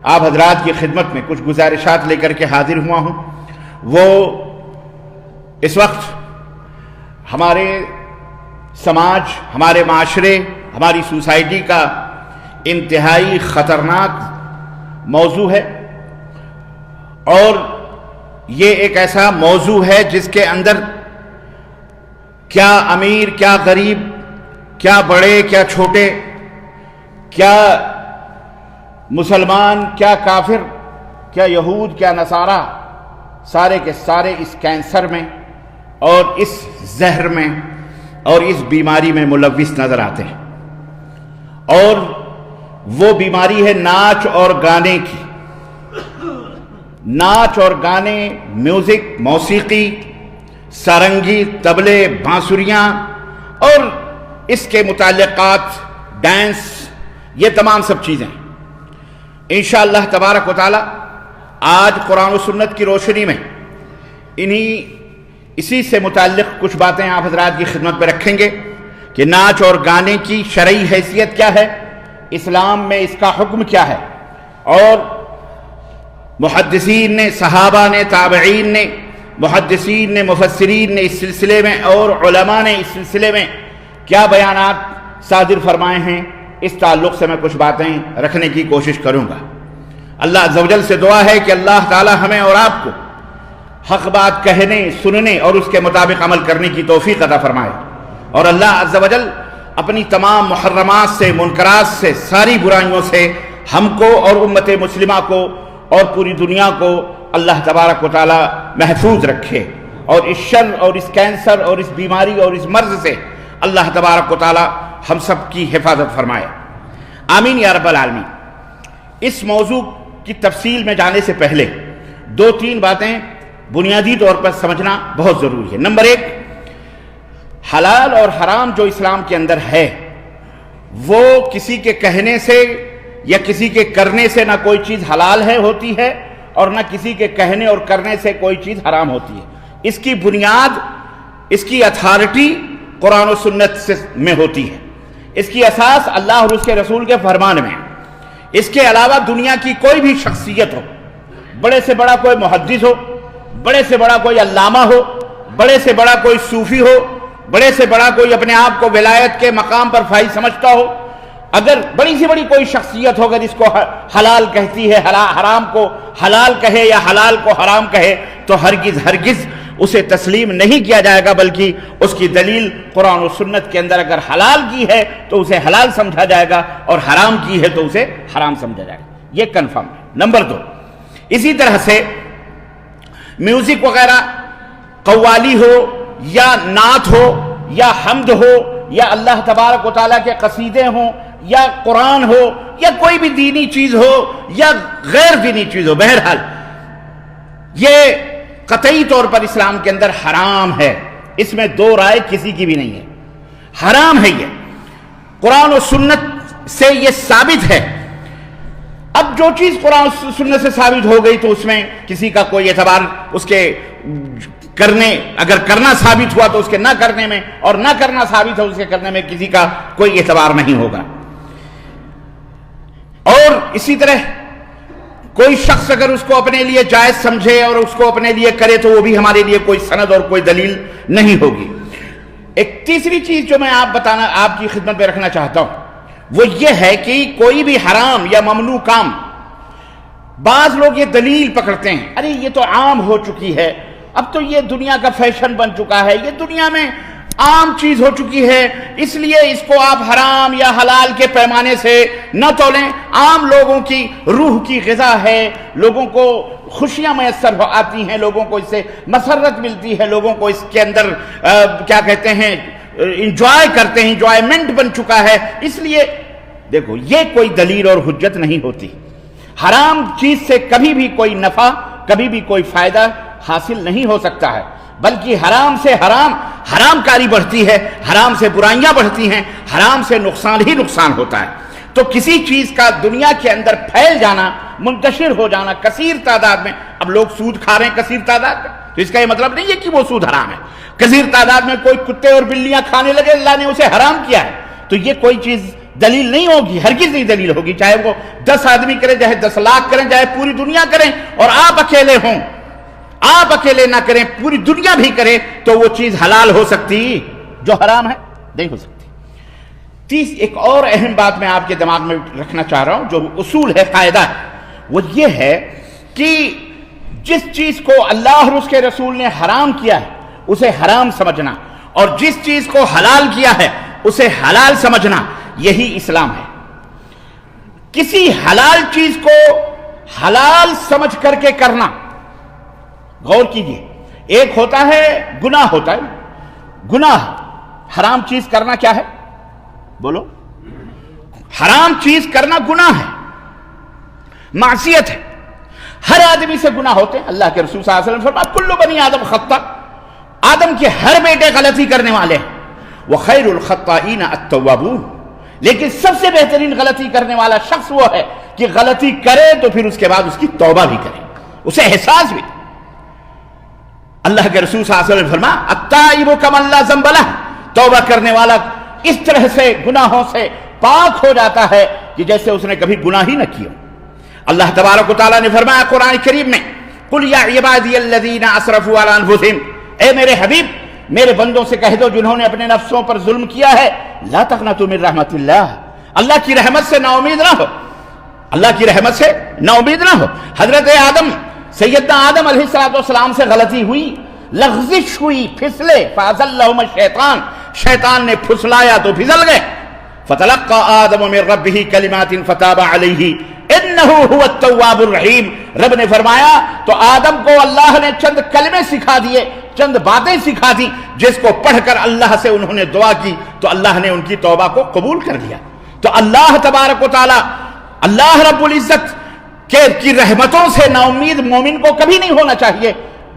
آپ حضرات کی خدمت میں کچھ گزارشات لے کر کے حاضر ہوا ہوں۔ وہ اس وقت ہمارے سماج، ہمارے معاشرے، ہماری سوسائٹی کا انتہائی خطرناک موضوع ہے، اور یہ ایک ایسا موضوع ہے جس کے اندر کیا امیر، کیا غریب، کیا بڑے، کیا چھوٹے، کیا مسلمان، کیا کافر، کیا یہود، کیا نصارہ، سارے کے سارے اس کینسر میں اور اس زہر میں اور اس بیماری میں ملوث نظر آتے ہیں۔ اور وہ بیماری ہے ناچ اور گانے کی۔ ناچ اور گانے، میوزک، موسیقی، سارنگی، طبلے، بانسریاں اور اس کے متعلقات، ڈانس، یہ تمام سب چیزیں انشاءاللہ تبارک و تعالی آج قرآن و سنت کی روشنی میں اسی سے متعلق کچھ باتیں آپ حضرات کی خدمت میں رکھیں گے کہ ناچ اور گانے کی شرعی حیثیت کیا ہے، اسلام میں اس کا حکم کیا ہے، اور محدثین نے، صحابہ نے، تابعین نے، محدثین نے، مفسرین نے اس سلسلے میں اور علماء نے اس سلسلے میں کیا بیانات صادر فرمائے ہیں، اس تعلق سے میں کچھ باتیں رکھنے کی کوشش کروں گا۔ اللہ عز و جل سے دعا ہے کہ اللہ تعالی ہمیں اور آپ کو حق بات کہنے، سننے اور اس کے مطابق عمل کرنے کی توفیق عطا فرمائے، اور اللہ عز و جل اپنی تمام محرمات سے، منکرات سے، ساری برائیوں سے ہم کو اور امت مسلمہ کو اور پوری دنیا کو اللہ تبارک و تعالی محفوظ رکھے، اور اس شر اور اس کینسر اور اس بیماری اور اس مرض سے اللہ تبارک و تعالی ہم سب کی حفاظت فرمائے، آمین یا رب العالمین۔ اس موضوع کی تفصیل میں جانے سے پہلے دو تین باتیں بنیادی طور پر سمجھنا بہت ضروری ہے۔ نمبر ایک، حلال اور حرام جو اسلام کے اندر ہے وہ کسی کے کہنے سے یا کسی کے کرنے سے نہ کوئی چیز حلال ہے ہوتی ہے، اور نہ کسی کے کہنے اور کرنے سے کوئی چیز حرام ہوتی ہے۔ اس کی بنیاد، اس کی اتھارٹی قرآن و سنت میں ہوتی ہے، اس کی اساس اللہ اور اس کے رسول کے فرمان میں ہے۔ اس کے علاوہ دنیا کی کوئی بھی شخصیت ہو، بڑے سے بڑا کوئی محدث ہو، بڑے سے بڑا کوئی علامہ ہو، بڑے سے بڑا کوئی صوفی ہو، بڑے سے بڑا کوئی اپنے آپ کو ولایت کے مقام پر فائز سمجھتا ہو، اگر بڑی سے بڑی کوئی شخصیت ہو، اگر اس کو حلال کہتی ہے، حرام کو حلال کہے یا حلال کو حرام کہے، تو ہرگز اسے تسلیم نہیں کیا جائے گا، بلکہ اس کی دلیل قرآن و سنت کے اندر اگر حلال کی ہے تو اسے حلال سمجھا جائے گا، اور حرام کی ہے تو اسے حرام سمجھا جائے گا، یہ کنفرم ہے۔ نمبر دو، اسی طرح سے میوزک وغیرہ، قوالی ہو یا نعت ہو یا حمد ہو یا اللہ تبارک و تعالیٰ کے قصیدے ہوں یا قرآن ہو یا کوئی بھی دینی چیز ہو یا غیر دینی چیز ہو، بہرحال یہ قطعی طور پر اسلام کے اندر حرام ہے، اس میں دو رائے کسی کی بھی نہیں ہے، حرام ہے یہ، قرآن و سنت سے یہ ثابت ہے۔ اب جو چیز قرآن و سنت سے ثابت ہو گئی تو اس میں کسی کا کوئی اعتبار، اس کے کرنے، اگر کرنا ثابت ہوا تو اس کے نہ کرنے میں، اور نہ کرنا ثابت ہو اس کے کرنے میں کسی کا کوئی اعتبار نہیں ہوگا۔ اور اسی طرح کوئی شخص اگر اس کو اپنے لیے جائز سمجھے اور اس کو اپنے لیے کرے تو وہ بھی ہمارے لیے کوئی سند اور کوئی دلیل نہیں ہوگی۔ ایک تیسری چیز جو میں آپ کی خدمت میں رکھنا چاہتا ہوں وہ یہ ہے کہ کوئی بھی حرام یا ممنوع کام، بعض لوگ یہ دلیل پکڑتے ہیں، ارے یہ تو عام ہو چکی ہے، اب تو یہ دنیا کا فیشن بن چکا ہے، یہ دنیا میں عام چیز ہو چکی ہے، اس لیے اس کو آپ حرام یا حلال کے پیمانے سے نہ تولیں، عام لوگوں کی روح کی غذا ہے، لوگوں کو خوشیاں میسر آتی ہیں، لوگوں کو اس سے مسرت ملتی ہے، لوگوں کو اس کے اندر کیا کہتے ہیں انجوائے کرتے ہیں، انجوائمنٹ بن چکا ہے، اس لیے دیکھو یہ کوئی دلیل اور حجت نہیں ہوتی۔ حرام چیز سے کبھی بھی کوئی نفع، کبھی بھی کوئی فائدہ حاصل نہیں ہو سکتا ہے، بلکہ حرام سے حرام کاری بڑھتی ہے، حرام سے برائیاں بڑھتی ہیں، حرام سے نقصان ہی نقصان ہوتا ہے۔ تو کسی چیز کا دنیا کے اندر پھیل جانا، منتشر ہو جانا کثیر تعداد میں، اب لوگ سود کھا رہے ہیں کثیر تعداد میں، تو اس کا یہ مطلب نہیں ہے کہ وہ سود حرام ہے، کثیر تعداد میں کوئی کتے اور بلیاں کھانے لگے، اللہ نے اسے حرام کیا ہے، تو یہ کوئی چیز دلیل نہیں ہوگی، ہرگز نہیں دلیل ہوگی، چاہے وہ 10 آدمی کریں، چاہے 10 لاکھ کریں، چاہے پوری دنیا کریں، اور آپ اکیلے ہوں، آپ اکیلے نہ کریں، پوری دنیا بھی کرے تو وہ چیز حلال ہو سکتی جو حرام ہے؟ نہیں ہو سکتی۔ ایک اور اہم بات میں آپ کے دماغ میں رکھنا چاہ رہا ہوں، جو اصول ہے، قاعدہ ہے، وہ یہ ہے کہ جس چیز کو اللہ اور اس کے رسول نے حرام کیا ہے اسے حرام سمجھنا، اور جس چیز کو حلال کیا ہے اسے حلال سمجھنا، یہی اسلام ہے۔ کسی حلال چیز کو حلال سمجھ کر کے کرنا، غور کیجئے، ایک ہوتا ہے گناہ، ہوتا ہے گناہ، حرام چیز کرنا کیا ہے؟ بولو، حرام چیز کرنا گناہ ہے، معصیت ہے۔ ہر آدمی سے گناہ ہوتے ہیں، اللہ کے رسول صلی اللہ علیہ وسلم فرمایا کل بنی آدم خطا، آدم کے ہر بیٹے غلطی کرنے والے ہیں، وخیر الخطائین التوابون، لیکن سب سے بہترین غلطی کرنے والا شخص وہ ہے کہ غلطی کرے تو پھر اس کے بعد اس کی توبہ بھی کرے، اسے احساس بھی۔ اللہ کے رسول صلی اللہ علیہ وسلم فرمایا التائب کمن لا ذنب لہ، توبہ کرنے والا اس طرح سے گناہوں سے پاک ہو جاتا ہے کہ جیسے اس نے کبھی گناہ ہی نہ کیا۔ اللہ تبارک و تعالیٰ نے فرمایا قرآن کریم میں قل یا عبادی الذین اسرفوا علی انفسہم، اے میرے حبیب میرے بندوں سے کہہ دو جنہوں نے اپنے نفسوں پر ظلم کیا ہے، لا تقنطوا من رحمت اللہ، اللہ کی رحمت سے نا امید نہ ہو، اللہ کی رحمت سے نا امید نہ ہو۔ حضرت آدم، سیدنا آدم علیہ السلام سے غلطی ہوئی، لغزش ہوئی، پھسلے، فأزلہم الشیطان، شیطان نے پھسلایا تو پھسل گئے۔ فتلقى آدم من ربہ کلمات فتاب علیہ انہ هو التواب الرحیم، رب نے فرمایا تو آدم کو اللہ نے چند کلمے سکھا دیے، چند باتیں سکھا دی، جس کو پڑھ کر اللہ سے انہوں نے دعا کی تو اللہ نے ان کی توبہ کو قبول کر لیا۔ تو اللہ تبارک و تعالی، اللہ رب العزت کی رحمتوں سے نا امید مومن کو کبھی نہیں ہونا چاہیے،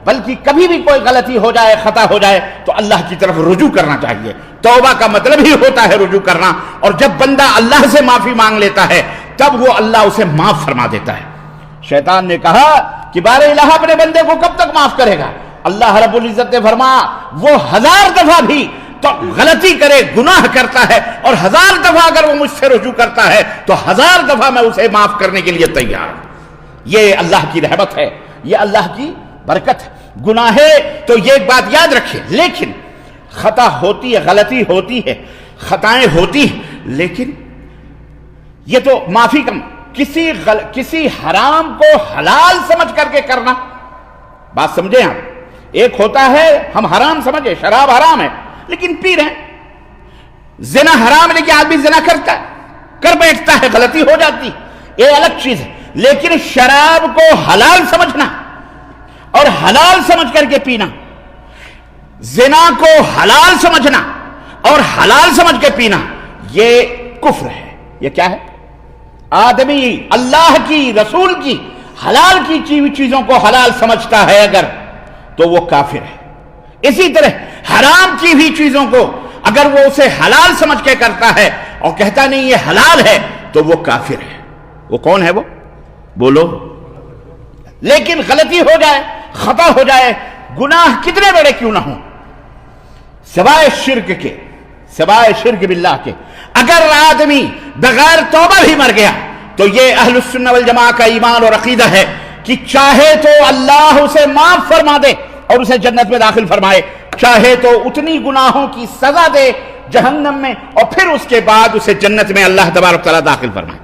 بلکہ کبھی بھی کوئی غلطی ہو جائے، خطا ہو جائے تو اللہ کی طرف رجوع کرنا چاہیے۔ توبہ کا مطلب ہی ہوتا ہے رجوع کرنا، اور جب بندہ اللہ سے معافی مانگ لیتا ہے تب وہ اللہ اسے معاف فرما دیتا ہے۔ شیطان نے کہا کہ بار الہ اپنے بندے کو کب تک معاف کرے گا؟ اللہ رب العزت نے فرمایا وہ 1000 دفعہ بھی تو غلطی کرے، گناہ کرتا ہے، اور 1000 دفعہ اگر وہ مجھ سے رجوع کرتا ہے تو 1000 دفعہ میں اسے معاف کرنے کے لیے تیار ہوں۔ یہ اللہ کی رحمت ہے، یہ اللہ کی برکت ہے۔ گناہ ہے تو یہ ایک بات یاد رکھیں، لیکن خطا ہوتی ہے، غلطی ہوتی ہے، خطائیں ہوتی ہیں، لیکن یہ تو معافی کا کسی حرام کو حلال سمجھ کر کے کرنا، بات سمجھیں آپ، ایک ہوتا ہے ہم حرام سمجھے، شراب حرام ہے لیکن پی رہے ہیں، زنا حرام ہے لیکن آدمی زنا کرتا ہے، کر بیٹھتا ہے، غلطی ہو جاتی، یہ الگ چیز ہے۔ لیکن شراب کو حلال سمجھنا اور حلال سمجھ کر کے پینا، زنا کو حلال سمجھنا اور حلال سمجھ کے پینا، یہ کفر ہے۔ یہ کیا ہے؟ آدمی اللہ کی، رسول کی، حلال کی چیزوں کو حلال سمجھتا ہے اگر، تو وہ کافر ہے۔ اسی طرح حرام کی بھی چیزوں کو اگر وہ اسے حلال سمجھ کے کرتا ہے اور کہتا نہیں یہ حلال ہے تو وہ کافر ہے۔ وہ کون ہے وہ؟ بولو۔ لیکن غلطی ہو جائے، خطا ہو جائے، گناہ کتنے بڑے کیوں نہ ہوں، سوائے شرک کے، سوائے شرک باللہ کے، اگر آدمی بغیر توبہ بھی مر گیا تو یہ اہل السنہ والجماعہ کا ایمان اور عقیدہ ہے کہ چاہے تو اللہ اسے معاف فرما دے اور اسے جنت میں داخل فرمائے، چاہے تو اتنی گناہوں کی سزا دے جہنم میں اور پھر اس کے بعد اسے جنت میں اللہ تبارک تعالیٰ داخل فرمائے۔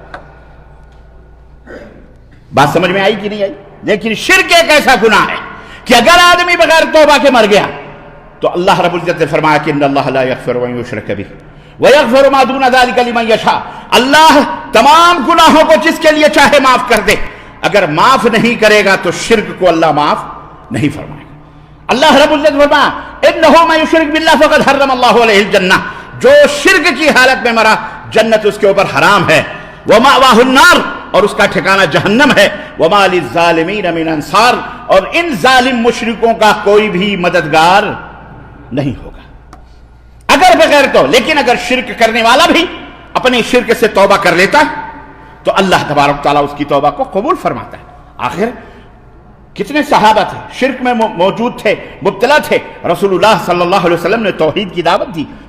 بات سمجھ میں آئی کہ نہیں آئی؟ لیکن شرک ایک ایسا گناہ ہے کہ اگر آدمی بغیر توبہ کے مر گیا تو اللہ رب العزت نے فرمایا کہ ان اللہ لا یغفر ان یشرک بہ ویغفر ما دون ذلک لمن یشاء، اللہ تمام گناہوں کو جس کے لیے چاہے معاف کر دے، اگر معاف نہیں کرے گا تو شرک کو اللہ معاف نہیں فرمائے گا۔ اللہ رب العزت فرمایا انہ من یشرک باللہ فقد حرم اللہ علیہ الجنہ، جو شرک کی حالت میں مرا جنت اس کے اوپر حرام ہے، ومأواہ النار، اور اس کا ٹھکانہ جہنم ہے، وما للظالمین من انصار، اور ان ظالم مشرکوں کا کوئی بھی مددگار نہیں ہوگا اگر بغیر تو۔ لیکن اگر شرک کرنے والا بھی اپنے شرک سے توبہ کر لیتا ہے تو اللہ تبارک تعالیٰ اس کی توبہ کو قبول فرماتا ہے۔ آخر کتنے صحابہ تھے شرک میں موجود تھے، مبتلا تھے، رسول اللہ صلی اللہ علیہ وسلم نے توحید کی دعوت دی،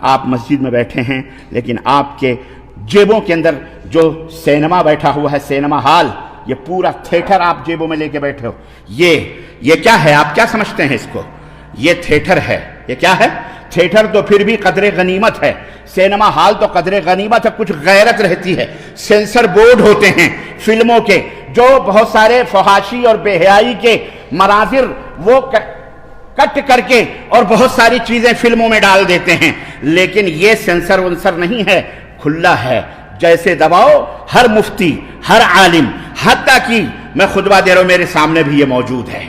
آپ مسجد میں بیٹھے ہیں لیکن آپ کے جیبوں کے اندر جو سینما بیٹھا ہوا ہے، سینما ہال، یہ پورا تھیٹر آپ جیبوں میں لے کے بیٹھے ہو، یہ کیا ہے؟ آپ کیا سمجھتے ہیں اس کو؟ یہ تھیٹر ہے۔ یہ کیا ہے؟ تھیٹر تو پھر بھی قدر غنیمت ہے، سینما ہال تو قدر غنیمت ہے، کچھ غیرت رہتی ہے۔ سینسر بورڈ ہوتے ہیں فلموں کے، جو بہت سارے فحاشی اور بے حیائی کے مناظر وہ کٹ کر کے اور بہت ساری چیزیں فلموں میں ڈال دیتے ہیں، لیکن یہ سینسر ونسر نہیں ہے، کھلا ہے، جیسے دباؤ ہر مفتی، ہر عالم، حتیٰ کہ میں خطبہ دے رہا ہوں میرے سامنے بھی یہ موجود ہے،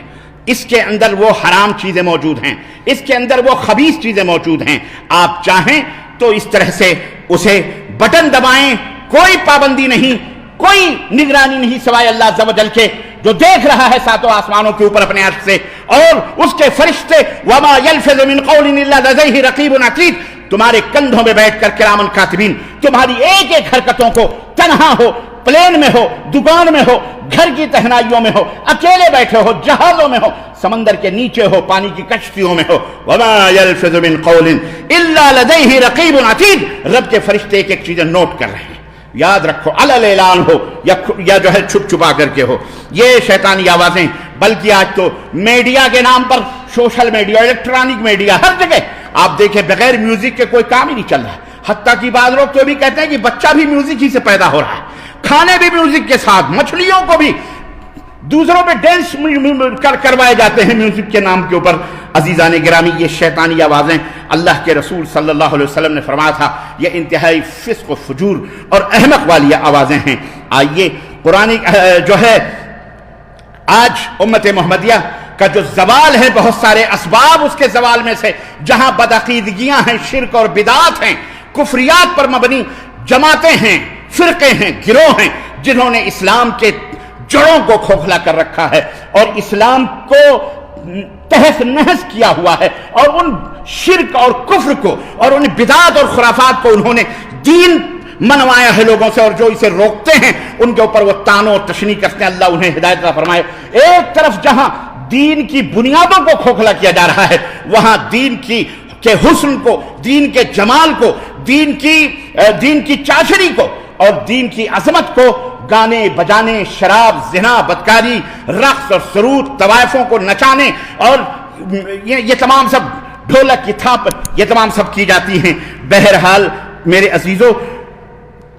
اس کے اندر وہ حرام چیزیں موجود ہیں، اس کے اندر وہ خبیث چیزیں موجود ہیں۔ آپ چاہیں تو اس طرح سے اسے بٹن دبائیں، کوئی پابندی نہیں، کوئی نگرانی نہیں سوائے اللہ عز و جل کے، جو دیکھ رہا ہے ساتوں آسمانوں کے اوپر اپنے عرش سے، اور اس کے فرشتے وما یلفظ من قول الا لدیہ رقیب عتید، تمہارے کندھوں میں بیٹھ کر کرام کاتبین تمہاری ایک ایک حرکتوں کو، تنہا ہو، پلین میں ہو، دکان میں ہو، گھر کی تہنائیوں میں ہو، اکیلے بیٹھے ہو، جہازوں میں ہو، سمندر کے نیچے ہو، پانی کی کشتیوں میں ہو، وما یلفظ من قول الا لدیہ رقیب عتید، رب کے فرشتے ایک ایک چیزیں نوٹ کر رہے ہیں۔ یاد رکھو، علل اعلان ہو یا جو ہے چھپ چھپا کر کے ہو، یہ شیطانی آوازیں، بلکہ آج تو میڈیا کے نام پر، سوشل میڈیا، الیکٹرانک میڈیا، ہر جگہ آپ دیکھیں بغیر میوزک کے کوئی کام ہی نہیں چل رہا، حتیٰ کہ بعض لوگ تو بھی کہتے ہیں کہ بچہ بھی میوزک ہی سے پیدا ہو رہا ہے، کھانے بھی میوزک کے ساتھ، مچھلیوں کو بھی دوسروں پہ ڈینس کروائے جاتے ہیں میوزک کے نام کے اوپر۔ عزیزان گرامی، یہ شیطانی آوازیں، اللہ کے رسول صلی اللہ علیہ وسلم نے فرمایا تھا یہ انتہائی فسق و فجور اور احمق والی آوازیں ہیں۔ آئیے قرآن جو ہے آج امت محمدیہ کا جو زوال ہے، بہت سارے اسباب اس کے زوال میں سے، جہاں بدعقیدگیاں ہیں، شرک اور بدعات ہیں، کفریات پر مبنی جماعتیں ہیں، فرقے ہیں، گروہ ہیں، جنہوں نے اسلام کے جڑوں کو کھوکھلا کر رکھا ہے اور اسلام کو تہس نہس کیا ہوا ہے، اور ان شرک اور کفر کو اور ان بدعات اور خرافات کو انہوں نے دین منوایا ہے لوگوں سے، اور جو اسے روکتے ہیں ان کے اوپر وہ طعن و تشنیع کرتے ہیں۔ اللہ انہیں ہدایت عطا فرمائے۔ ایک طرف جہاں دین کی بنیادوں کو کھوکھلا کیا جا رہا ہے، وہاں دین کے حسن کو، دین کے جمال کو، دین کی چاشنی کو اور دین کی عظمت کو گانے بجانے، شراب، زنا، بدکاری، رقص اور سرود، طوائفوں کو نچانے اور یہ تمام سب، ڈھولک کی تھاپ، یہ تمام سب کی جاتی ہیں۔ بہرحال میرے عزیزو،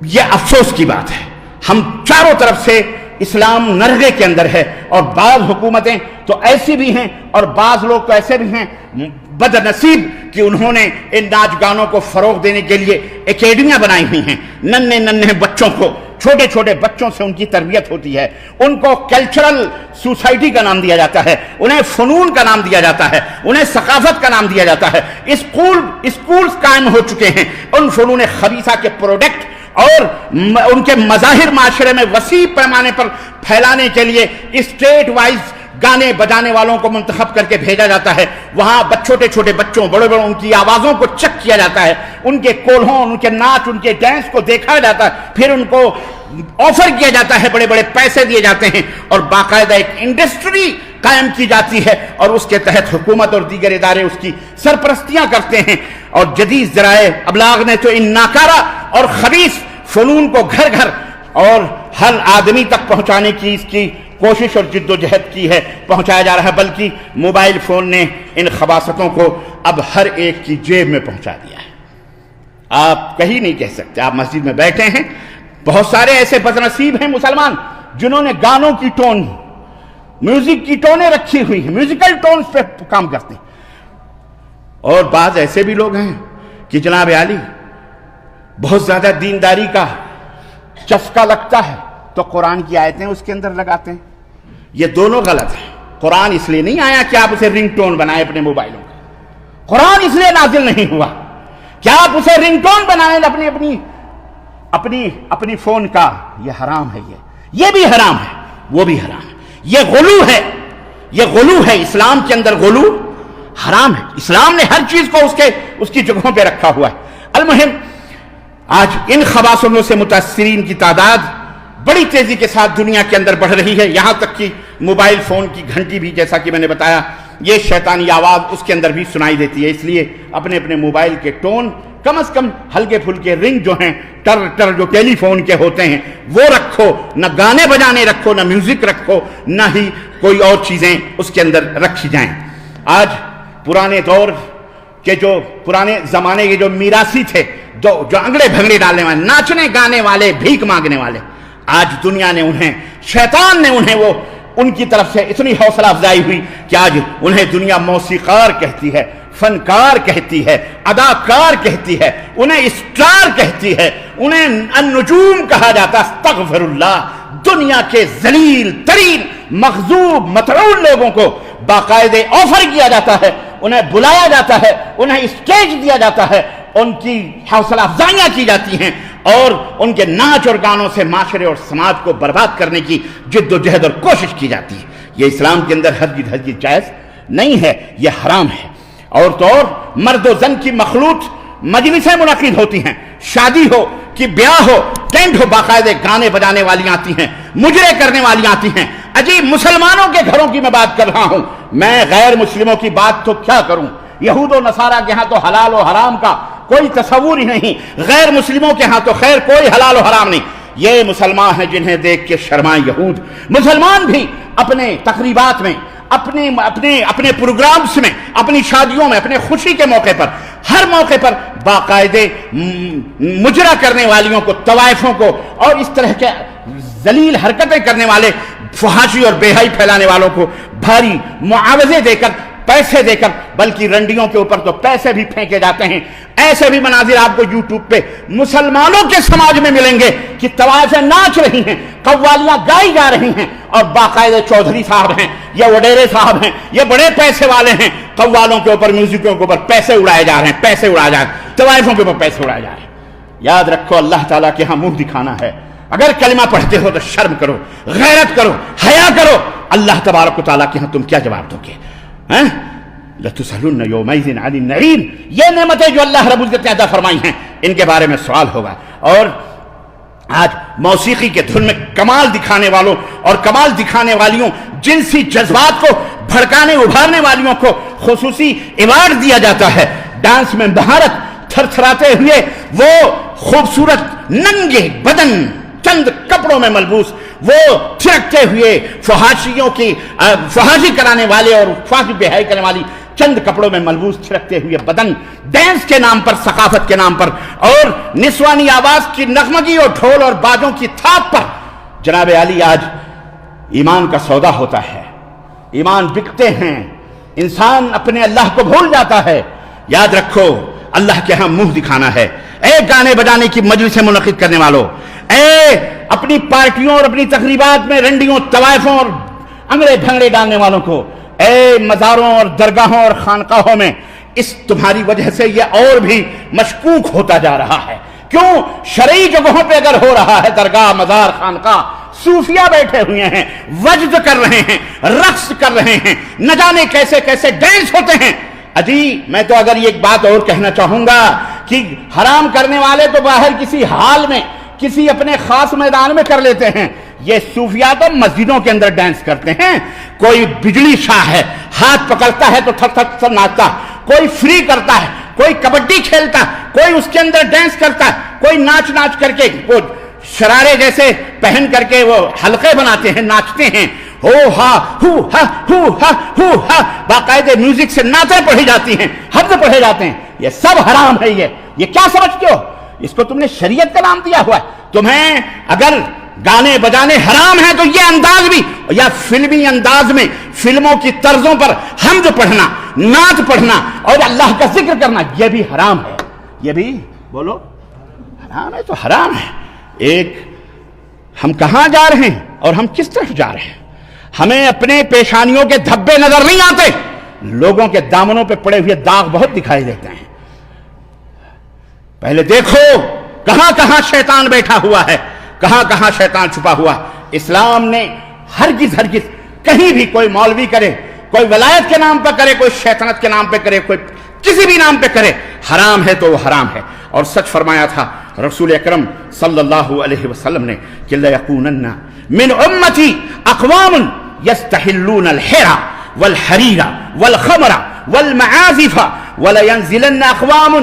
یہ افسوس کی بات ہے، ہم چاروں طرف سے اسلام نرغے کے اندر ہے، اور بعض حکومتیں تو ایسی بھی ہیں اور بعض لوگ تو ایسے بھی ہیں بد نصیب کہ انہوں نے ان ناچ گانوں کو فروغ دینے کے لیے اکیڈمیاں بنائی ہوئی ہیں۔ ننھے بچوں کو، چھوٹے چھوٹے بچوں سے ان کی تربیت ہوتی ہے، ان کو کلچرل سوسائٹی کا نام دیا جاتا ہے، انہیں فنون کا نام دیا جاتا ہے، انہیں ثقافت کا نام دیا جاتا ہے، اسکولز قائم ہو چکے ہیں ان فنون خبیثہ کے پروڈکٹ اور ان کے مظاہر معاشرے میں وسیع پیمانے پر پھیلانے کے لیے اسٹیٹ وائز گانے بجانے والوں کو منتخب کر کے بھیجا جاتا ہے۔ وہاں چھوٹے چھوٹے بچوں، بڑے ان کی آوازوں کو چیک کیا جاتا ہے، ان کے کولہوں، ان کے ناچ، ان کے ڈانس کو دیکھا جاتا ہے، پھر ان کو آفر کیا جاتا ہے، بڑے پیسے دیے جاتے ہیں، اور باقاعدہ ایک انڈسٹری قائم کی جاتی ہے، اور اس کے تحت حکومت اور دیگر ادارے اس کی سرپرستیاں کرتے ہیں۔ اور جدید ذرائع ابلاغ نے تو ان ناکارہ اور خبیث فنون کو گھر گھر اور ہر آدمی تک پہنچانے کی اس کی کوشش اور جد و جہد کی ہے، پہنچایا جا رہا ہے، بلکہ موبائل فون نے ان خباثتوں کو اب ہر ایک کی جیب میں پہنچا دیا ہے۔ آپ کہیں نہیں کہہ سکتے، آپ مسجد میں بیٹھے ہیں، بہت سارے ایسے بد نصیب ہیں مسلمان جنہوں نے گانوں کی ٹون، میوزک کی ٹونیں رکھی ہوئی ہیں، میوزیکل ٹونز پہ کام کرتے ہیں، اور بعض ایسے بھی لوگ ہیں کہ جناب عالی بہت زیادہ دینداری کا چسکا لگتا ہے تو قرآن کی آیتیں اس کے اندر لگاتے ہیں۔ یہ دونوں غلط ہیں۔ قرآن اس لیے نہیں آیا کہ آپ اسے رنگ ٹون بنائیں اپنے موبائلوں کا، قرآن اس لیے نازل نہیں ہوا کہ آپ اسے رنگ ٹون بنائیں اپنی فون کا۔ یہ حرام ہے، یہ بھی حرام ہے، وہ بھی حرام ہے، یہ غلو ہے، یہ غلو ہے، اسلام کے اندر غلو حرام ہے۔ اسلام نے ہر چیز کو اس کی جگہوں پہ رکھا ہوا ہے۔ المہم، آج ان خباثتوں سے متاثرین کی تعداد بڑی تیزی کے ساتھ دنیا کے اندر بڑھ رہی ہے، یہاں تک کہ موبائل فون کی گھنٹی بھی، جیسا کہ میں نے بتایا، یہ شیطانی آواز اس کے اندر بھی سنائی دیتی ہے۔ اس لیے اپنے موبائل کے ٹون کم از کم ہلکے پھلکے رنگ جو ہیں ٹر جو ٹیلی فون کے ہوتے ہیں وہ رکھو، نہ گانے بجانے رکھو، نہ میوزک رکھو، نہ ہی کوئی اور چیزیں اس کے اندر رکھی جائیں۔ آج پرانے دور کے جو پرانے زمانے کے جو میراثی تھے، جو انگڑے بھنگڑے ڈالنے والے، ناچنے گانے والے، بھیک مانگنے والے، آج دنیا نے انہیں، شیطان نے انہیں وہ ان کی طرف سے اتنی حوصلہ افزائی ہوئی کہ آج انہیں دنیا موسیقار کہتی ہے، فنکار کہتی ہے، اداکار کہتی ہے، انہیں اسٹار کہتی ہے، انہیں النجوم کہا جاتا ہے۔ استغفر اللہ، دنیا کے ذلیل ترین مغضوب مطعون لوگوں کو باقاعدے آفر کیا جاتا ہے، انہیں بلایا جاتا ہے، انہیں اسٹیج دیا جاتا ہے، ان کی حوصلہ افزائیاں کی جاتی ہیں اور ان کے ناچ اور گانوں سے معاشرے اور سماج کو برباد کرنے کی جد و جہد اور کوشش کی جاتی ہے۔ یہ اسلام کے اندر ہرگز جائز نہیں ہے، یہ حرام ہے۔ اور تو اور مرد و زن کی مخلوط مجلسیں منعقد ہوتی ہیں، شادی ہو کہ بیاہ ہو، ٹینٹ ہو، باقاعدے گانے بجانے والی آتی ہیں، مجرے کرنے والی آتی ہیں۔ عجیب مسلمانوں کے گھروں کی میں بات کر رہا ہوں، میں غیر مسلموں کی بات تو کیا کروں؟ یہود و نصارہ کے ہاں تو حلال و حرام کا کوئی تصور ہی نہیں، غیر مسلموں کے ہاں تو خیر کوئی حلال و حرام نہیں۔ یہ مسلمان ہیں جنہیں دیکھ کے شرمائیں یہود۔ مسلمان بھی اپنے تقریبات میں، اپنے پروگرامز میں، اپنی شادیوں میں، اپنے خوشی کے موقع پر، ہر موقع پر باقاعدے مجرا کرنے والیوں کو، طوائفوں کو اور اس طرح کے ذلیل حرکتیں کرنے والے، فحاشی اور بے حیائی پھیلانے والوں کو بھاری معاوضے دے کر، پیسے دے کر، بلکہ رنڈیوں کے اوپر تو پیسے بھی پھینکے جاتے ہیں۔ ایسے بھی مناظر آپ کو یوٹیوب پہ مسلمانوں کے سماج میں ملیں گے کہ طوائفیں ناچ رہی ہیں، قوالیاں گائی جا رہی ہیں اور باقاعدہ چودھری صاحب ہیں یا وڈیرے صاحب ہیں، یہ بڑے پیسے والے ہیں، قوالوں کے اوپر، میوزکوں کے اوپر پیسے اڑائے جا رہے ہیں، پیسے اڑائے جا رہے ہیں، طوائفوں کے اوپر پیسے اڑائے جا رہے ہیں۔ یاد رکھو، اللہ تعالیٰ کے ہاں منہ دکھانا ہے۔ اگر کلمہ پڑھتے ہو تو شرم کرو، غیرت کرو، حیا کرو۔ اللہ تبارک و تعالیٰ کے ہاں تم کیا جواب دو گے؟ لَتُسْأَلُنَّ يَوْمَئِذٍ عَنِ النَّعِيمِ، یہ نعمتیں جو اللہ رب العزت نے عطا فرمائی ہیں، ان کے بارے میں سوال ہوگا۔ اور آج موسیقی کے دھن میں کمال دکھانے والوں اور کمال دکھانے والیوں، جنسی جذبات کو بھڑکانے ابھارنے والیوں کو خصوصی ایوارڈ دیا جاتا ہے۔ ڈانس میں مہارت، تھر تھراتے ہوئے وہ خوبصورت ننگے بدن، چند کپڑوں میں ملبوس، وہ تھرکتے ہوئے فحاشیوں کی فحاشی کرانے والے اور فحاشی بے حیائی کرنے والی چند کپڑوں میں ملبوس تھرکتے ہوئے بدن، ڈانس کے نام پر، ثقافت کے نام پر اور نسوانی آواز کی نغمگی اور ڈھول اور باجوں کی تھاپ پر جناب علی آج ایمان کا سودا ہوتا ہے، ایمان بکتے ہیں، انسان اپنے اللہ کو بھول جاتا ہے۔ یاد رکھو، اللہ کے ہاں منہ دکھانا ہے۔ اے گانے بجانے کی مجلسیں منعقد کرنے والوں، اے اپنی پارٹیوں اور اپنی تقریبات میں رنڈیوں، طوائفوں اور انگڑے بھنگڑے ڈالنے والوں کو، اے مزاروں اور درگاہوں اور خانقاہوں میں، اس تمہاری وجہ سے یہ اور بھی مشکوک ہوتا جا رہا ہے۔ کیوں؟ شرعی جگہوں پہ اگر ہو رہا ہے، درگاہ، مزار، خانقاہ، صوفیہ بیٹھے ہوئے ہیں، وجد کر رہے ہیں، رقص کر رہے ہیں، نہ جانے کیسے کیسے ڈانس ہوتے ہیں۔ اجی میں تو اگر یہ ایک بات اور کہنا چاہوں گا کہ حرام کرنے والے تو باہر کسی حال میں، کسی اپنے خاص میدان میں کر لیتے ہیں، یہ صوفیہ تو مسجدوں کے اندر ڈانس کرتے ہیں۔ کوئی بجلی شاہ ہے، ہاتھ پکڑتا ہے تو تھک تھک سے ناچتا، کوئی فری کرتا ہے، کوئی کبڈی کھیلتا، کوئی اس کے اندر ڈانس کرتا، کوئی ناچ ناچ کر کے وہ شرارے جیسے پہن کر کے وہ حلقے بناتے ہیں، ناچتے ہیں، ہو ہا ہو ہا ہو ہا ہو ہا، باقاعدہ میوزک سے نعتیں پڑھی جاتی ہیں، حمد پڑھے جاتے ہیں۔ یہ سب حرام ہے۔ یہ کیا سمجھتے ہو؟ اس کو تم نے شریعت کا نام دیا ہوا ہے۔ تمہیں اگر گانے بجانے حرام ہیں تو یہ انداز بھی، یا فلمی انداز میں فلموں کی طرزوں پر حمد پڑھنا، نعت پڑھنا اور اللہ کا ذکر کرنا، یہ بھی حرام ہے۔ یہ بھی بولو حرام ہے تو حرام ہے۔ ایک ہم کہاں جا رہے ہیں اور ہم کس طرف جا رہے ہیں؟ ہمیں اپنے پیشانیوں کے دھبے نظر نہیں آتے، لوگوں کے دامنوں پہ پڑے ہوئے داغ بہت دکھائی دیتے ہیں۔ پہلے دیکھو کہاں کہاں شیطان بیٹھا ہوا ہے، کہاں کہاں شیطان چھپا ہوا۔ اسلام نے ہرگز کہیں بھی کوئی مولوی کرے، کوئی ولایت کے نام پر کرے، کوئی شیطنت کے نام پہ کرے، کوئی کسی بھی نام پہ کرے، حرام ہے تو وہ حرام ہے۔ اور سچ فرمایا تھا رسول اکرم صلی اللہ علیہ وسلم نے کہ لَيَكُونَنَّ مِنْ أُمَّتِي أَقْوَامٌ يَسْتَحِلُّونَ الْحِرَى وَالْحَرِيرَ وَالْخَمْرَ وَالْمَعَازِفَ وَلَيَنزِلَنَّ أَقْوَامٌ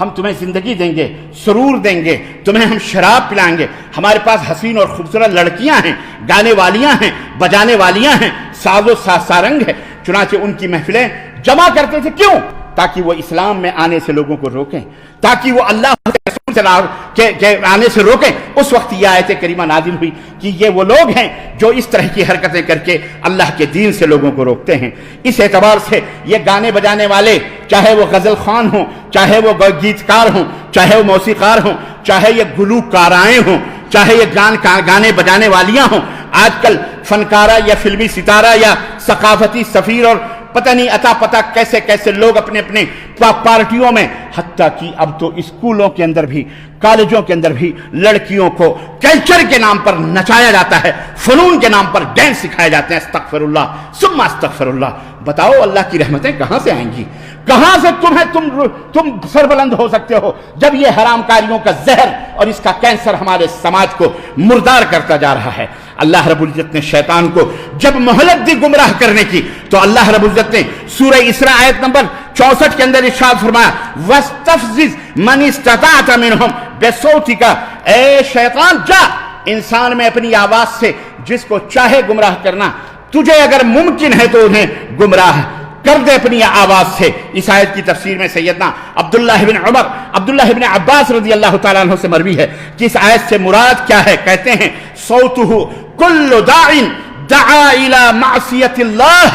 ہم تمہیں زندگی دیں گے، سرور دیں گے، تمہیں ہم شراب پلائیں گے، ہمارے پاس حسین اور خوبصورت لڑکیاں ہیں، گانے والیاں ہیں، بجانے والیاں ہیں، ساز و سارنگ ہے۔ چنانچہ ان کی محفلیں جمع کرتے تھے، کیوں؟ تاکہ وہ اسلام میں آنے سے لوگوں کو روکیں، تاکہ وہ اللہ کے رسول کے آنے سے روکیں۔ اس وقت یہ آیت کریمہ نازل ہوئی کہ یہ وہ لوگ ہیں جو اس طرح کی حرکتیں کر کے اللہ کے دین سے لوگوں کو روکتے ہیں۔ اس اعتبار سے یہ گانے بجانے والے، چاہے وہ غزل خوان ہوں، چاہے وہ گیتکار ہوں، چاہے وہ موسیقار ہوں، چاہے یہ گلوکارائیں ہوں، چاہے یہ گانے بجانے والیاں ہوں، آج کل فنکارہ یا فلمی ستارہ یا ثقافتی سفیر اور پتہ نہیں عطا پتہ کیسے کیسے لوگ اپنے اپنے پارٹیوں میں، حتیٰ کہ اب تو اسکولوں کے اندر بھی، کالجوں کے اندر بھی لڑکیوں کو کلچر کے نام پر نچایا جاتا ہے، فنون کے نام پر ڈانس سکھائے جاتے ہیں۔ استغفر اللہ ثم استغفر اللہ۔ بتاؤ اللہ کی رحمتیں کہاں سے آئیں گی؟ کہاں سے تم سربلند ہو سکتے ہو جب یہ حرام کاریوں کا زہر اور اس کا کینسر ہمارے سماج کو مردار کرتا جا رہا ہے۔ اللہ رب العزت نے شیطان کو جب مہلت دی گمراہ کرنے کی تو اللہ رب العزت نے سورہ اسراء آیت نمبر 64 کے اندر ارشاد فرمایا وَاسْتَفْزِزْ مَنِ اسْتَطَعْتَ مِنْهُمْ بِصَوْتِكَ، اے شیطان جا انسان میں اپنی آواز سے جس کو چاہے گمراہ کرنا، تجھے اگر ممکن ہے تو انہیں گمراہ کر دے اپنی آواز سے۔ اس آیت کی تفسیر میں سیدنا عبداللہ بن عمر، عبداللہ بن عباس رضی اللہ تعالیٰ عنہ سے مروی ہے کہ اس آیت سے مراد کیا ہے؟ کہتے ہیں صوتہ کل داع دعا الی معصیت اللہ۔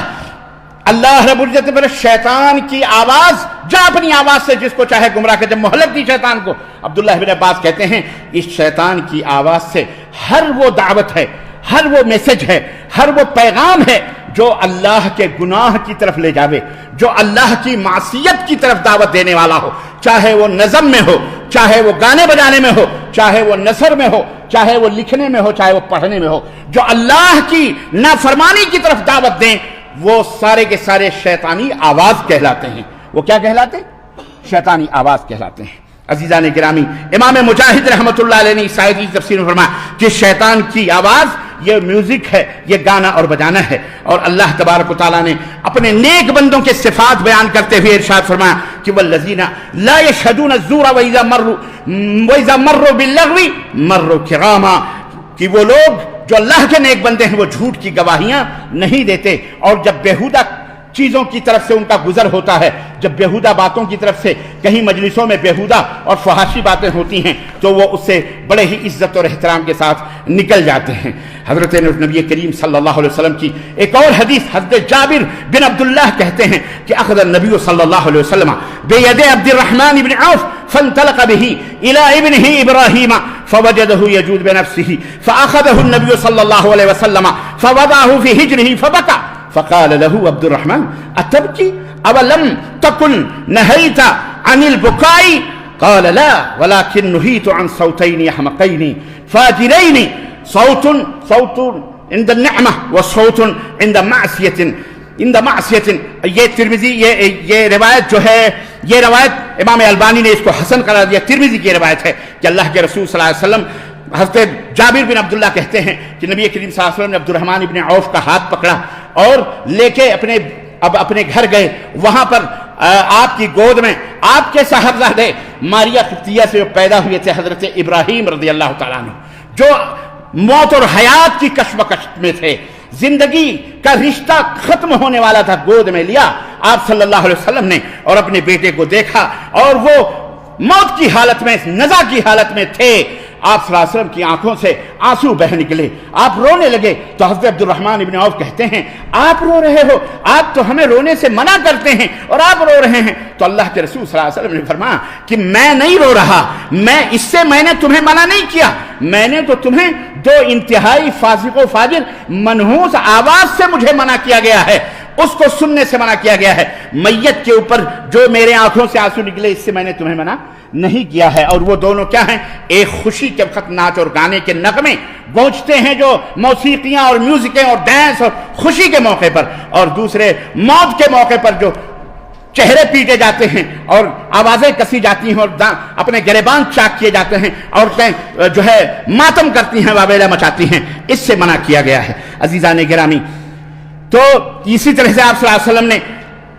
اللہ رب العزت نے شیطان کی آواز، جا اپنی آواز سے جس کو چاہے گمراہ کر۔ جب مہلت دی شیطان کو، عبداللہ بن عباس کہتے ہیں اس شیطان کی آواز سے ہر وہ دعوت ہے، ہر وہ میسج ہے، ہر وہ پیغام ہے جو اللہ کے گناہ کی طرف لے جاوے، جو اللہ کی معصیت کی طرف دعوت دینے والا ہو، چاہے وہ نظم میں ہو، چاہے وہ گانے بجانے میں ہو، چاہے وہ نثر میں ہو، چاہے وہ لکھنے میں ہو، چاہے وہ پڑھنے میں ہو، جو اللہ کی نافرمانی کی طرف دعوت دیں، وہ سارے کے سارے شیطانی آواز کہلاتے ہیں۔ وہ کیا کہلاتے ہیں؟ شیطانی آواز کہلاتے ہیں۔ عزیزان گرامی، امام مجاہد رحمۃ اللہ علیہ نے اس آیت کی تفسیر میں فرمایا کہ شیطان کی آواز یہ میوزک ہے، یہ گانا اور بجانا ہے۔ اور اللہ تبارک و تعالیٰ نے اپنے نیک بندوں کے صفات بیان کرتے ہوئے ارشاد فرمایا کہ والذین لا یشہدون الزور واذا مروا باللغو مروا کراما، کہ وہ لوگ جو اللہ کے نیک بندے ہیں وہ جھوٹ کی گواہیاں نہیں دیتے، اور جب بیہودہ چیزوں کی طرف سے ان کا گزر ہوتا ہے، جب بیہودہ باتوں کی طرف سے کہیں مجلسوں میں بیہودہ اور فحاشی باتیں ہوتی ہیں تو وہ اس سے بڑے ہی عزت اور احترام کے ساتھ نکل جاتے ہیں۔ حضرت نبی کریم صلی اللہ علیہ وسلم کی ایک اور حدیث، حضرت جابر بن عبداللہ کہتے ہیں کہ اخذ النبی صلی اللہ علیہ وسلم بید عبد الرحمن بن عوف فانطلق به الى ابنه ابراہیم فوجده يجود بنفسه فاخذه النبي صلى الله عليه وسلم فوضعه في حجره فبكى فقال له عبد الرحمن اتبكي اولم تكن نهيت عن البكاء قال لا ولكن نهيت عن صوتين احمقين فاجرين صوت عند النعمة وصوت عند معصية۔ یہ ترمذی یہ روایت جو ہے، یہ روایت امام البانی نے اس کو حسن قرار دیا، ترمذی کی روایت ہے کہ اللہ کے رسول صلی اللہ علیہ وسلم، حضرت جابر بن عبداللہ کہتے ہیں کہ نبی کریم صلی اللہ علیہ وسلم نے عبد الرحمن بن عوف کا ہاتھ پکڑا اور لے کے اپنے گھر گئے۔ وہاں پر آپ کی گود میں آپ کے صاحبزادے ماریہ قبطیہ سے پیدا ہوئے تھے حضرت ابراہیم رضی اللہ تعالیٰ عنہ، جو موت اور حیات کی کشمکش میں تھے، زندگی کا رشتہ ختم ہونے والا تھا، گود میں لیا آپ صلی اللہ علیہ وسلم نے اور اپنے بیٹے کو دیکھا اور وہ موت کی حالت میں، نزع کی حالت میں تھے۔ آپ صلی اللہ علیہ وسلم کی آنکھوں سے آنسو بہ نکلے، آپ رونے لگے تو حضرت عبد الرحمن بن عوف کہتے ہیں آپ رو رہے ہو، آپ تو ہمیں رونے سے منع کرتے ہیں اور آپ رو رہے ہیں۔ تو اللہ کے رسول صلی اللہ علیہ وسلم نے فرمایا کہ میں نہیں رو رہا، میں نے تمہیں منع نہیں کیا، میں نے تو تمہیں دو انتہائی فاسق و فاجر منحوس آواز سے مجھے منع کیا گیا ہے، اس کو سننے سے منع کیا گیا ہے۔ میت کے اوپر جو میرے آنکھوں سے آنسو نکلے اس سے میں نے تمہیں منع نہیں کیا ہے۔ اور وہ دونوں کیا ہیں؟ ایک خوشی کے وقت ناچ اور گانے کے نغمے گونجتے ہیں، جو موسیقیاں اور میوزکیں اور ڈانس اور خوشی کے موقع پر، اور دوسرے موت کے موقع پر جو چہرے پیٹے جاتے ہیں اور آوازیں کسی جاتی ہیں اور اپنے گریبان چاک کیے جاتے ہیں، عورتیں جو ہے ماتم کرتی ہیں، واویلا مچاتی ہیں، اس سے منع کیا گیا ہے۔ عزیزان گرامی، تو اسی طرح سے آپ صلی اللہ علیہ وسلم نے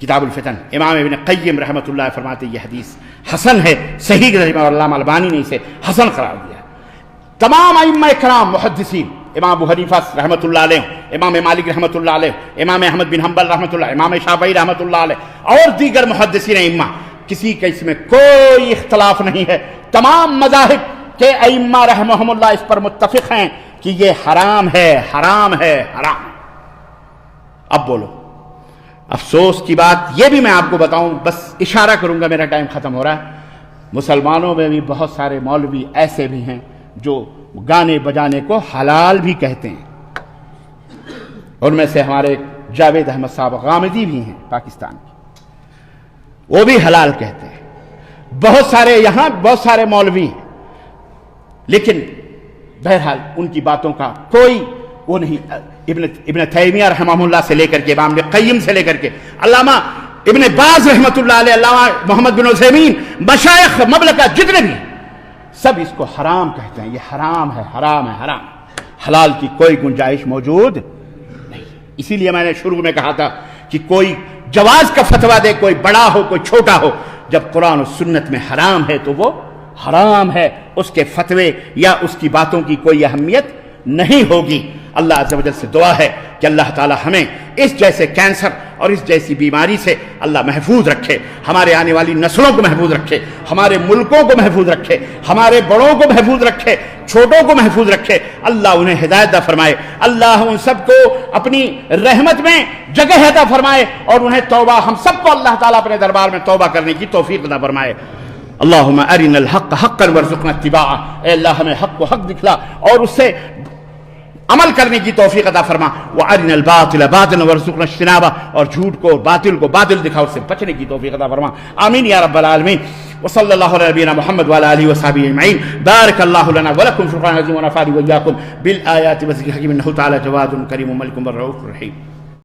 کتاب الفتن امام ابن قیم رحمۃ اللہ فرماتے یہ حدیث حسن ہے، صحیح کے ذریعے علامہ البانی نے اسے حسن قرار دیا۔ تمام ائمہ کرام محدثین، امام ابو حنیفہ رحمۃ اللہ علیہ، امام مالک رحمۃ اللہ علیہ، امام احمد بن حنبل رحمۃ اللہ، امام شافعی رحمۃ اللہ علیہ اور دیگر محدثین ائمہ، کسی کا اس میں کوئی اختلاف نہیں ہے، تمام مذاہب کہ ائمہ رحمہم اللہ اس پر متفق ہیں کہ یہ حرام ہے، حرام ہے، حرام۔ اب بولو، افسوس کی بات یہ بھی میں آپ کو بتاؤں، بس اشارہ کروں گا، میرا ٹائم ختم ہو رہا ہے، مسلمانوں میں بھی بہت سارے مولوی ایسے بھی ہیں جو گانے بجانے کو حلال بھی کہتے ہیں، ان میں سے ہمارے جاوید احمد صاحب غامدی بھی ہیں پاکستان کے، وہ بھی حلال کہتے ہیں، بہت سارے یہاں بہت سارے مولوی ہیں، لیکن بہرحال ان کی باتوں کا کوئی وہ نہیں۔ ابن تیمیہ رحمہ اللہ سے لے کر کے، امام ابن قیم سے لے کر کے، علامہ ابن باز رحمۃ اللہ علیہ، علامہ محمد بن عثیمین، مشائخ مملکہ جتنے بھی سب اس کو حرام کہتے ہیں، یہ حرام ہے، حرام ہے، حرام، حلال کی کوئی گنجائش موجود نہیں۔ اسی لیے میں نے شروع میں کہا تھا کہ کوئی جواز کا فتویٰ دے، کوئی بڑا ہو کوئی چھوٹا ہو، جب قرآن و سنت میں حرام ہے تو وہ حرام ہے، اس کے فتوے یا اس کی باتوں کی کوئی اہمیت نہیں ہوگی۔ اللہ عز و جل سے دعا ہے کہ اللہ تعالی ہمیں اس جیسے کینسر اور اس جیسی بیماری سے اللہ محفوظ رکھے، ہمارے آنے والی نسلوں کو محفوظ رکھے، ہمارے ملکوں کو محفوظ رکھے، ہمارے بڑوں کو محفوظ رکھے، چھوٹوں کو محفوظ رکھے، اللہ انہیں ہدایت عطا فرمائے، اللہ ان سب کو اپنی رحمت میں جگہ عطا فرمائے، اور انہیں توبہ، ہم سب کو اللہ تعالیٰ اپنے دربار میں توبہ کرنے کی توفیق عطا فرمائے۔ اللہم ارنا الحق حقا وارزقنا اتباعہ، اے اللہ ہمیں حق کو حق دکھلا اور اس سے عمل کرنے کی توفیق عطا فرما، وارنا الباطل باطلا وارزقنا اجتنابہ، اور جھوٹ کو باطل کو باطل دکھا اس سے بچنے کی توفیق عطا فرما، آمین یا رب العالمین۔ وصلی اللہ علی نبینا محمد وعلی آلہ وصحبہ اجمعین، بارک اللہ لنا ولکم فی القرآن العظیم ونفعني وإياکم بالآیات والذکر الحکیم، انہ تعالی جواد کریم ملک رؤوف رحیم۔